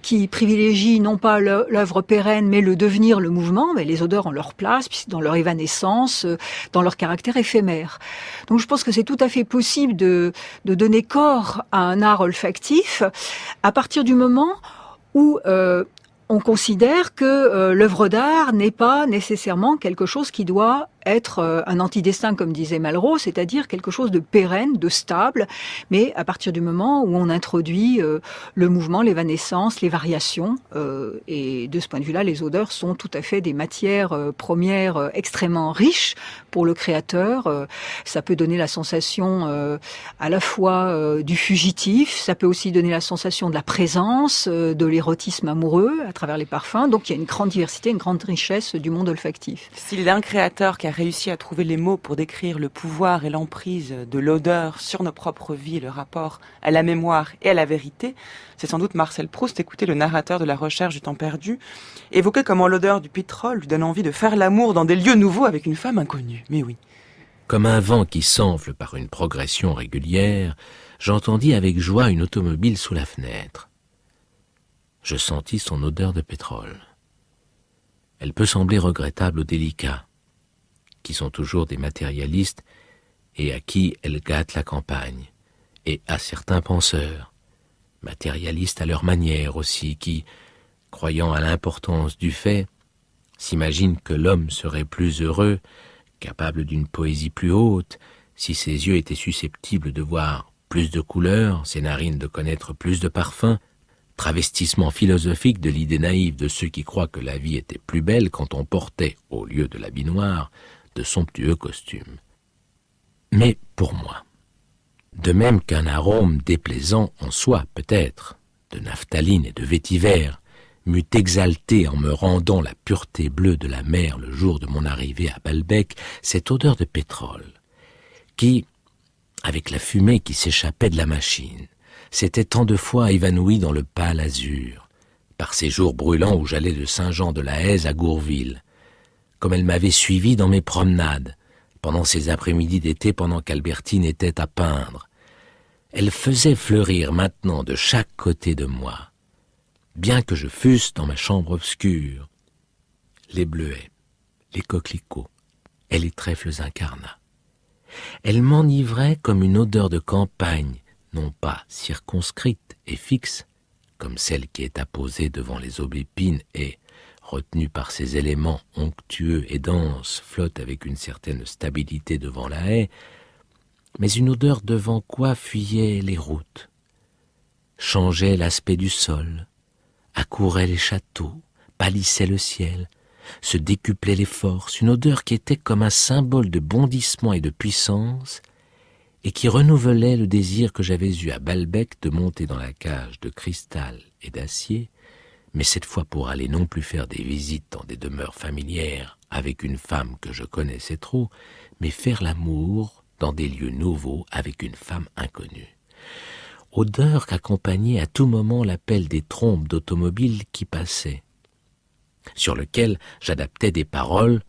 qui privilégient non pas l'œuvre pérenne, mais le devenir, le mouvement. Mais les odeurs ont leur place, dans leur évanescence, dans leur caractère éphémère. Donc je pense que c'est tout à fait possible de donner corps à un art olfactif à partir du moment où on considère que l'œuvre d'art n'est pas nécessairement quelque chose qui doit être un antidestin, comme disait Malraux, c'est-à-dire quelque chose de pérenne, de stable, mais à partir du moment où on introduit le mouvement, l'évanescence, les variations, et de ce point de vue-là, les odeurs sont tout à fait des matières premières extrêmement riches pour le créateur. Ça peut donner la sensation à la fois du fugitif, ça peut aussi donner la sensation de la présence, de l'érotisme amoureux à travers les parfums. Donc il y a une grande diversité, une grande richesse du monde olfactif. S'il y a un créateur qui a réussi à trouver les mots pour décrire le pouvoir et l'emprise de l'odeur sur nos propres vies et le rapport à la mémoire et à la vérité, c'est sans doute Marcel Proust. Écoutez le narrateur de La Recherche du temps perdu évoquer comment l'odeur du pétrole lui donne envie de faire l'amour dans des lieux nouveaux avec une femme inconnue. Mais oui. Comme un vent qui s'enfle par une progression régulière, j'entendis avec joie une automobile sous la fenêtre. Je sentis son odeur de pétrole. Elle peut sembler regrettable aux délicats, qui sont toujours des matérialistes et à qui elle gâte la campagne, et à certains penseurs, matérialistes à leur manière aussi, qui, croyant à l'importance du fait, s'imaginent que l'homme serait plus heureux, capable d'une poésie plus haute, si ses yeux étaient susceptibles de voir plus de couleurs, ses narines de connaître plus de parfums, travestissement philosophique de l'idée naïve de ceux qui croient que la vie était plus belle quand on portait, au lieu de l'habit noir, de somptueux costumes. Mais pour moi, de même qu'un arôme déplaisant en soi peut-être, de naphtaline et de vétiver, m'eût exalté en me rendant la pureté bleue de la mer le jour de mon arrivée à Balbec, cette odeur de pétrole, qui, avec la fumée qui s'échappait de la machine, s'était tant de fois évanouie dans le pâle azur, par ces jours brûlants où j'allais de Saint-Jean-de-la-Haise à Gourville, comme elle m'avait suivi dans mes promenades, pendant ces après-midi d'été pendant qu'Albertine était à peindre. Elle faisait fleurir maintenant de chaque côté de moi, bien que je fusse dans ma chambre obscure, les bleuets, les coquelicots et les trèfles incarnats. Elle m'enivrait comme une odeur de campagne, non pas circonscrite et fixe, comme celle qui est apposée devant les aubépines et, retenue par ses éléments onctueux et denses, flotte avec une certaine stabilité devant la haie, mais une odeur devant quoi fuyaient les routes, changeait l'aspect du sol, accourait les châteaux, pâlissait le ciel, se décuplait les forces, une odeur qui était comme un symbole de bondissement et de puissance, et qui renouvelait le désir que j'avais eu à Balbec de monter dans la cage de cristal et d'acier, mais cette fois pour aller non plus faire des visites dans des demeures familières avec une femme que je connaissais trop, mais faire l'amour dans des lieux nouveaux avec une femme inconnue. Odeur qu'accompagnait à tout moment l'appel des trompes d'automobiles qui passaient, sur lequel j'adaptais des paroles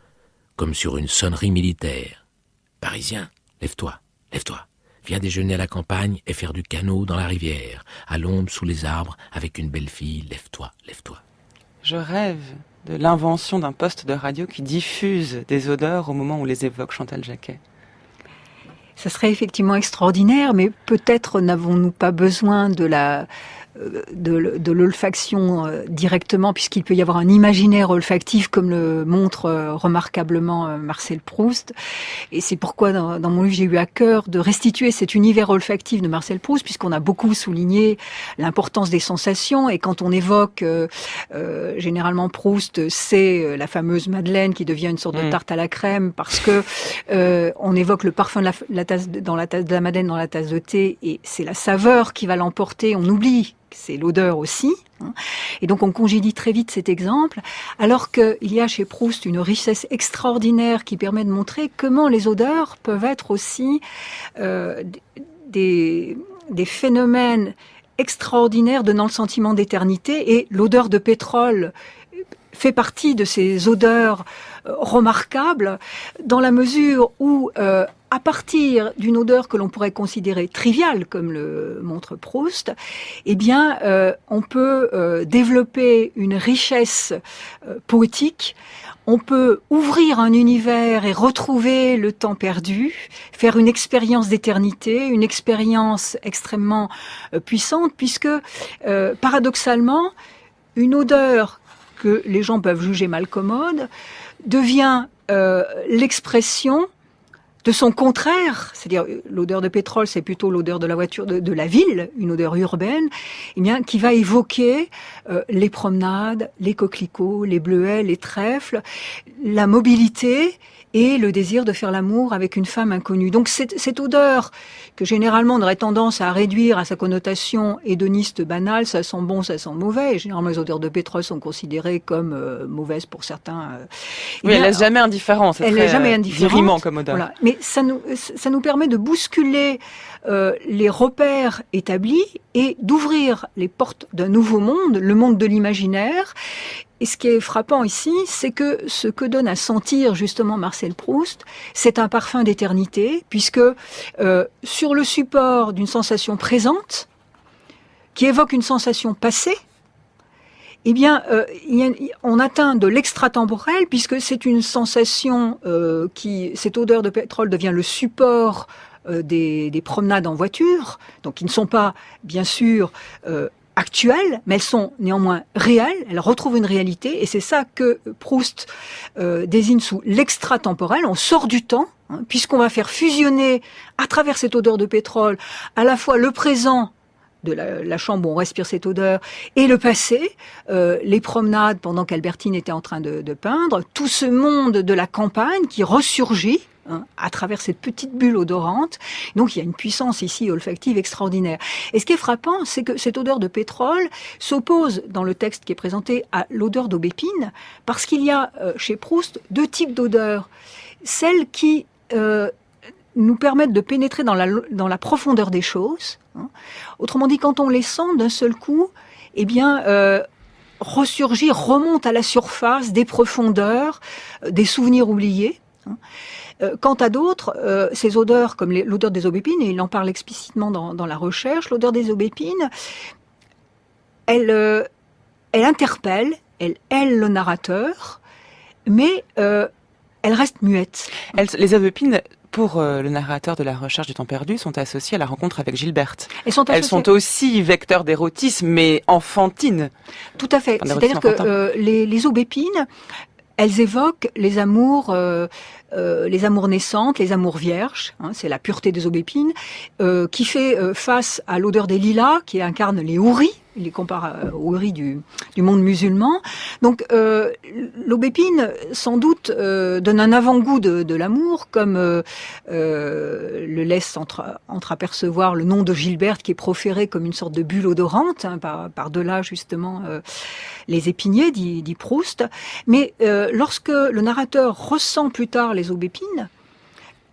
comme sur une sonnerie militaire. « Parisien, lève-toi, lève-toi, viens déjeuner à la campagne et faire du canot dans la rivière, à l'ombre sous les arbres avec une belle fille, lève-toi, lève-toi. » Je rêve de l'invention d'un poste de radio qui diffuse des odeurs au moment où les évoque Chantal Jacquet. Ça serait effectivement extraordinaire, mais peut-être n'avons-nous pas besoin de l'olfaction directement, puisqu'il peut y avoir un imaginaire olfactif, comme le montre remarquablement Marcel Proust. Et c'est pourquoi dans mon livre, j'ai eu à cœur de restituer cet univers olfactif de Marcel Proust, puisqu'on a beaucoup souligné l'importance des sensations. Et quand on évoque généralement Proust, c'est la fameuse Madeleine qui devient une sorte de tarte à la crème, parce que on évoque le parfum de la tasse de la Madeleine dans la tasse de thé, et c'est la saveur qui va l'emporter. On oublie c'est l'odeur aussi. Et donc on congédie très vite cet exemple, alors qu'il y a chez Proust une richesse extraordinaire qui permet de montrer comment les odeurs peuvent être aussi des phénomènes extraordinaires donnant le sentiment d'éternité. Et l'odeur de pétrole fait partie de ces odeurs remarquables, dans la mesure où, à partir d'une odeur que l'on pourrait considérer triviale, comme le montre Proust, eh bien, on peut développer une richesse poétique. On peut ouvrir un univers et retrouver le temps perdu, faire une expérience d'éternité, une expérience extrêmement puissante, puisque, paradoxalement, une odeur que les gens peuvent juger malcommode devient l'expression de son contraire, c'est-à-dire l'odeur de pétrole, c'est plutôt l'odeur de la voiture, de la ville, une odeur urbaine, eh bien, qui va évoquer les promenades, les coquelicots, les bleuets, les trèfles, la mobilité et le désir de faire l'amour avec une femme inconnue. Donc cette odeur que généralement on aurait tendance à réduire à sa connotation hédoniste banale, ça sent bon, ça sent mauvais, et généralement les odeurs de pétrole sont considérées comme mauvaises pour certains. Oui, elle laisse jamais indifférent, c'est très jamais indifférente, virillement comme odeur. Voilà. Mais ça nous permet de bousculer les repères établis et d'ouvrir les portes d'un nouveau monde, le monde de l'imaginaire. Et ce qui est frappant ici, c'est que ce que donne à sentir justement Marcel Proust, c'est un parfum d'éternité, puisque sur le support d'une sensation présente, qui évoque une sensation passée, eh bien, on atteint de l'extratemporel, puisque c'est une sensation cette odeur de pétrole devient le support des promenades en voiture, donc qui ne sont pas, bien sûr, actuelles, mais elles sont néanmoins réelles, elles retrouvent une réalité, et c'est ça que Proust désigne sous l'extratemporel. On sort du temps, puisqu'on va faire fusionner, à travers cette odeur de pétrole, à la fois le présent de la chambre où on respire cette odeur, et le passé, les promenades pendant qu'Albertine était en train de peindre, tout ce monde de la campagne qui ressurgit à travers cette petite bulle odorante. Donc il y a une puissance ici olfactive extraordinaire. Et ce qui est frappant, c'est que cette odeur de pétrole s'oppose dans le texte qui est présenté à l'odeur d'aubépine, parce qu'il y a chez Proust deux types d'odeurs. Celles qui nous permettent de pénétrer dans la profondeur des choses. Autrement dit, quand on les sent d'un seul coup, eh bien, ressurgir, remonte à la surface des profondeurs, des souvenirs oubliés. Quant à d'autres, ces odeurs, comme l'odeur des aubépines, et il en parle explicitement dans la recherche, l'odeur des aubépines, elle interpelle, elle aile le narrateur, mais elle reste muette. Les aubépines, pour le narrateur de la recherche du temps perdu, sont associées à la rencontre avec Gilberte. Elles sont aussi vecteurs d'érotisme, mais enfantines. Tout à fait. C'est-à-dire que les aubépines, elles évoquent les amours naissantes, les amours vierges, c'est la pureté des aubépines, qui fait face à l'odeur des lilas, qui incarne les houris, il les compare aux houris du monde musulman. Donc l'aubépine, sans doute, donne un avant-goût de l'amour, comme le laisse entreapercevoir le nom de Gilberte, qui est proféré comme une sorte de bulle odorante, par-delà justement les épiniers, dit Proust. Mais lorsque le narrateur ressent plus tard les aubépines,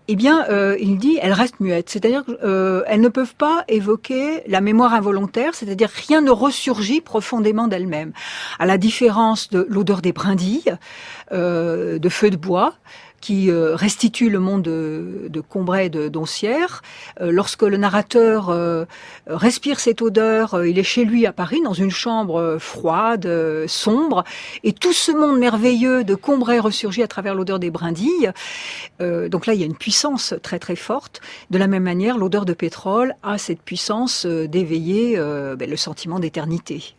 eh bien, il dit, elles restent muettes. C'est-à-dire qu'elles ne peuvent pas évoquer la mémoire involontaire, c'est-à-dire rien ne ressurgit profondément d'elle-même. À la différence de l'odeur des brindilles, de feux de bois, qui restitue le monde de Combray, de Doncières. Lorsque le narrateur respire cette odeur, il est chez lui à Paris, dans une chambre froide, sombre, et tout ce monde merveilleux de Combray ressurgit à travers l'odeur des brindilles. Donc là, il y a une puissance très très forte. De la même manière, l'odeur de pétrole a cette puissance d'éveiller le sentiment d'éternité.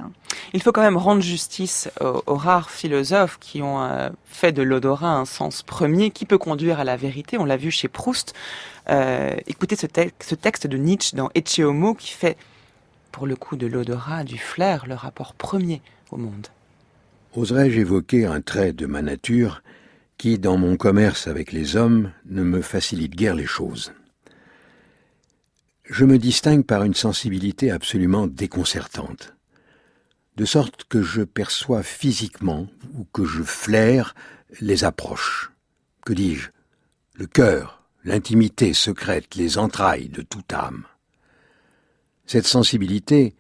Il faut quand même rendre justice aux rares philosophes qui ont fait de l'odorat un sens premier qui peut conduire à la vérité. On l'a vu chez Proust. Écoutez ce texte de Nietzsche dans Ecce Homo qui fait, pour le coup, de l'odorat, du flair, le rapport premier au monde. Oserais-je évoquer un trait de ma nature qui, dans mon commerce avec les hommes, ne me facilite guère les choses. Je me distingue par une sensibilité absolument déconcertante, de sorte que je perçois physiquement ou que je flaire les approches. Que dis-je? Le cœur, l'intimité secrète, les entrailles de toute âme. Cette sensibilité,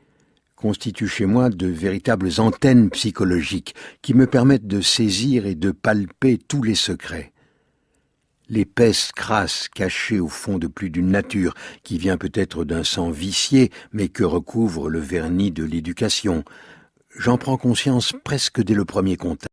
constituent chez moi de véritables antennes psychologiques qui me permettent de saisir et de palper tous les secrets. L'épaisse crasse cachée au fond de plus d'une nature, qui vient peut-être d'un sang vicié, mais que recouvre le vernis de l'éducation. J'en prends conscience presque dès le premier contact.